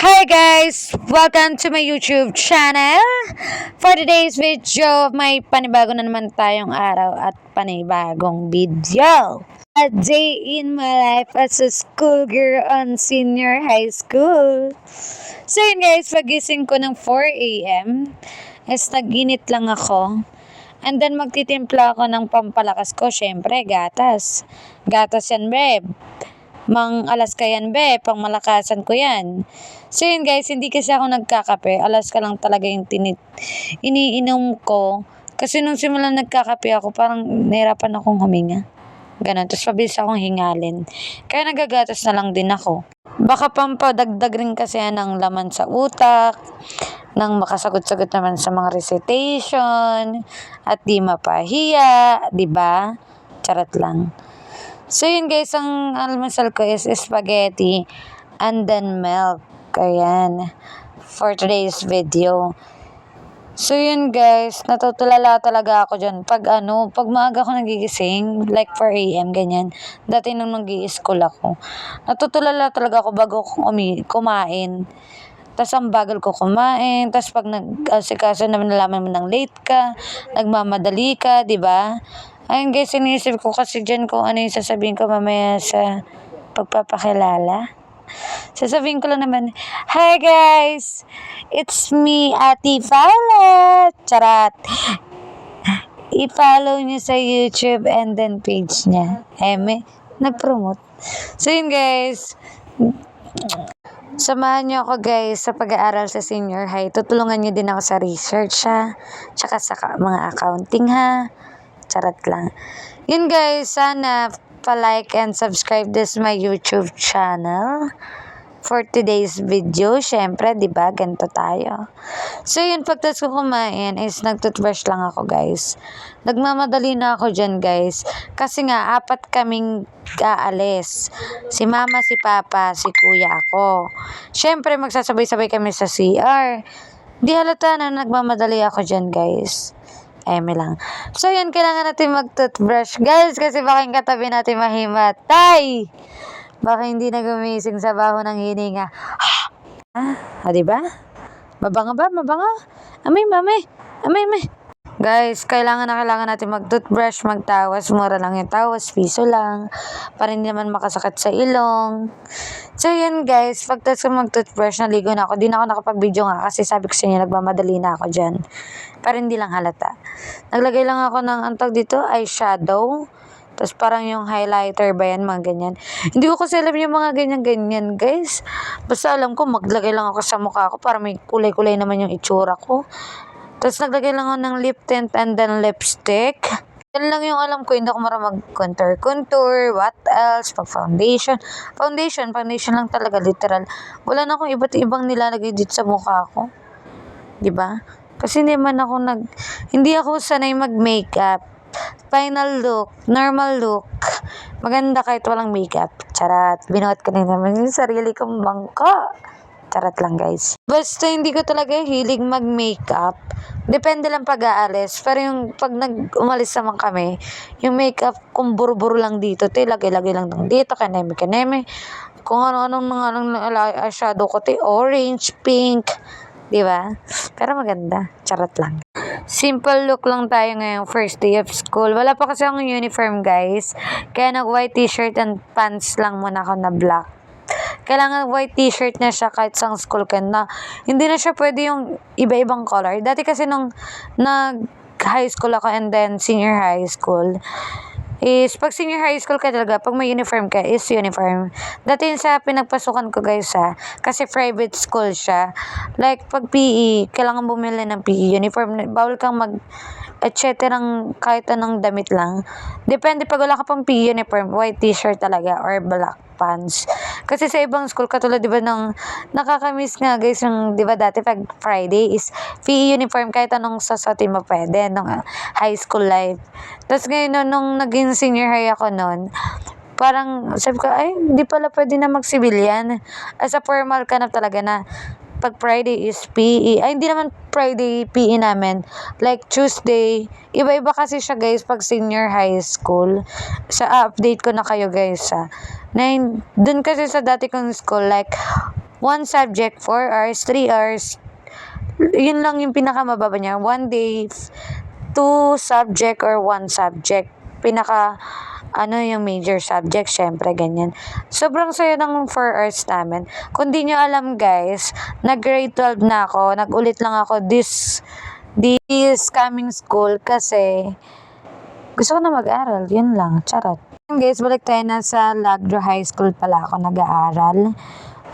Hi guys! Welcome to my YouTube channel. For today's video, may panibago na naman tayong araw at panibagong video. A day in my life as a schoolgirl on senior high school. So yun guys, pagising ko ng 4 a.m. is nag-init lang ako. And then magtitimpla ako ng pampalakas ko, syempre gatas. Gatas yan, babe. Mang alas ka yan, be. Pang malakasan ko yan. So, yun guys, hindi kasi ako nagkakape. Alas ka lang talaga yung iniinom ko. Kasi nung simulan nagkakape ako, parang nahirapan akong huminga. Ganon. Tapos pabilis akong hingalin. Kaya nagagatas na lang din ako. Baka pampadagdag rin kasi yan ng laman sa utak, nang makasagot-sagot naman sa mga recitation, at di mapahiya, di ba? Charot lang. So yun guys, ang almusal ko is spaghetti and then milk. Ayan. For today's video. So yun guys, natutulala talaga ako dyan. Pag maaga ako nagigising, like 4 a.m. ganyan. Dati nung nag-i-school ako. Natutulala talaga ako bago kumain. Tapos ang bagal ko kumain. Tapos pag nag-asikaso naman nalaman mo ng late ka, nagmamadali ka, di ba? Ayun guys, inisip ko kasi dyan kung ano yung sasabihin ko mamaya sa pagpapakilala. Sasabihin ko lang naman, hi guys! It's me, Ate Violet! Charat! I-follow nyo sa YouTube and then page niya. Nag-promote. So yun guys, samahan niyo ako guys sa pag-aaral sa senior high. Tutulungan niyo din ako sa research ha. Tsaka sa mga accounting ha. Charot lang. Yun guys, sana pa-like and subscribe this my YouTube channel. For today's video, syempre, di ba, ganito tayo. So yun, pagtas ko kumain is nag-toothbrush lang ako guys. Nagmamadali na ako dyan guys. Kasi nga, 4 kaming aalis. Si mama, si papa, si kuya, ako. Syempre, magsasabay-sabay kami sa CR. Di halata na nagmamadali ako dyan guys. Lang. So, yan, kailangan natin mag-toothbrush, guys, kasi baka yung katabi natin mahimatay. Baka hindi na gumising sa baho ng hininga. Diba? Mabanga ba? Mabanga? Amay. Guys, kailangan natin mag-toothbrush, magtawas. Mura lang yung tawas, piso lang. Para hindi naman makasakit sa ilong. So, yun guys, pagtas ko mag-toothbrush, naligo na ako. Di na ako nakapag-video nga kasi sabi ko sa inyo, nagmamadali na ako dyan. Para hindi lang halata. Naglagay lang ako ng, antog dito, eyeshadow. Tapos parang yung highlighter ba yan, mga ganyan. Hindi ko kasi alam yung mga ganyan-ganyan, guys. Basta alam ko, maglagay lang ako sa mukha ko para may kulay-kulay naman yung itsura ko. Tapos naglagay lang ako ng lip tint and then lipstick. Yan lang yung alam ko, hindi ako marunong mag-contour, what else, pag-foundation. Foundation lang talaga, literal. Wala na akong iba't ibang nilalagay dito sa mukha ko. Diba? Kasi hindi ako sanay mag-makeup. Final look, normal look. Maganda kahit walang makeup. Charat, binuhat ko na naman yung sarili kong bangka. Charat lang guys. Basta hindi ko talaga hilig mag-makeup. Depende lang pag-aalis. Pero yung pag umalis naman kami, yung makeup kung buro-buro lang dito, lagay-lagay lang dito, kaneme. Kung ano-anong eyeshadow ko, orange, pink. Diba? Pero maganda. Charot lang. Simple look lang tayo ngayong first day of school. Wala pa kasi akong uniform, guys. Kaya nag-white t-shirt and pants lang muna ako na black. Kailangan white t-shirt na siya kahit sa school ka na. Hindi na siya pwede yung iba-ibang color. Dati kasi nung nag-high school ako and then senior high school, is pag senior high school ka talaga, pag may uniform ka, is uniform. Dati yun sa pinagpasukan ko guys kasi private school siya. Like pag PE, kailangan bumili ng PE uniform. Bawal kang etc. kahit anong damit lang. Depende pag wala ka pang PE uniform, white t-shirt talaga or black pants. Kasi sa ibang school, katulad diba nakakamiss nga guys, yung diba dati pag Friday is PE uniform kahit anong sasatin mo pwede nung high school life. Tapos ngayon nung naging senior high ako noon, parang sabi ko, hindi pala pwede na mag-civilian. As a formal ka na talaga na pag Friday is PE. Hindi naman Friday PE namin. Like Tuesday. Iba-iba kasi siya guys pag senior high school. Sa update ko na kayo guys dun kasi sa dati kong school, like one subject, 4 hours, 3 hours. Yun lang yung pinakamababa niya. One day, 2 subject or 1 subject. Yung major subject, syempre, ganyan. Sobrang saya ng 4 hours namin. Kung di nyo alam, guys, nag-grade 12 na ako. Nag-ulit lang ako this coming school kasi gusto ko na mag-aral. Yun lang. Charot. Guys, balik tayo na sa Lagro High School pala ako nag-aaral.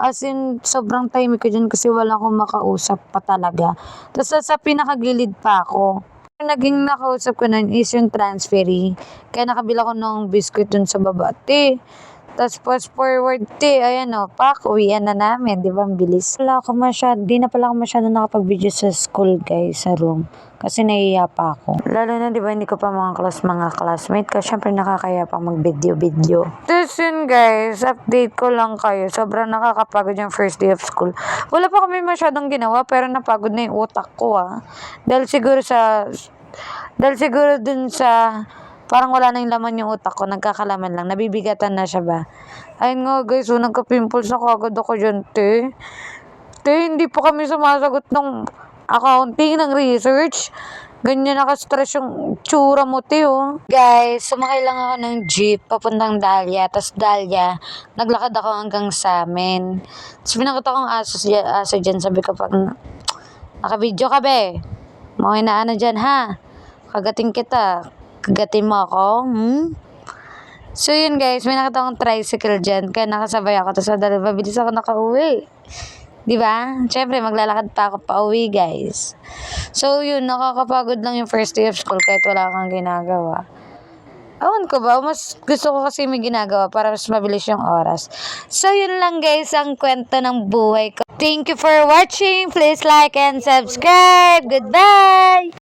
As in, sobrang tahimik ko dyan kasi wala akong makausap pa talaga. Tapos sa pinakagilid pa ako. Naging nakausap ko nun is yung transferee. Kaya nakabila ko ng biscuit dun sa baba. Tapos fast forward, ayan pak, uwian na namin. Di ba, ang bilis. Di na pala ako masyado nakapag-video sa school, guys, sa room. Kasi nahiya pa ako. Lalo na, di ba, hindi ko pa mga classmate. Kasi syempre nakakaya pa mag-video. Tapos yun, guys, update ko lang kayo. Sobrang nakakapagod yung first day of school. Wala pa kami masyadong ginawa, pero napagod na yung utak ko, Dahil siguro dun sa parang wala na yung laman yung utak ko, nagkakalaman lang, nabibigatan na siya ba. Ayun nga, guys, nagka-pimples na kagad ako dyan, hindi pa kami sumasagot ng accounting, ng research. Ganyan naka-stress yung tsura mo, Guys, sumakay lang ako ng jeep papuntang Dahlia. Tapos Dahlia, naglakad ako hanggang sa amin. Tapos pinakita kong aso dyan. Sabi ko naka-video ka, be. Mga inaano dyan, ha? Kagating kita. Kagatin mo ako, So, yun, guys. May nakita akong tricycle dyan. Kaya nakasabay ako. Tapos, mabilis ako nakauwi. Diba? Siyempre, maglalakad pa ako pa uwi, guys. So, yun. Nakakapagod lang yung first day of school kahit wala kang ginagawa. Awan ko ba? Mas gusto ko kasi may ginagawa para mas mabilis yung oras. So, yun lang, guys, ang kwento ng buhay ko. Thank you for watching. Please like and subscribe. Goodbye!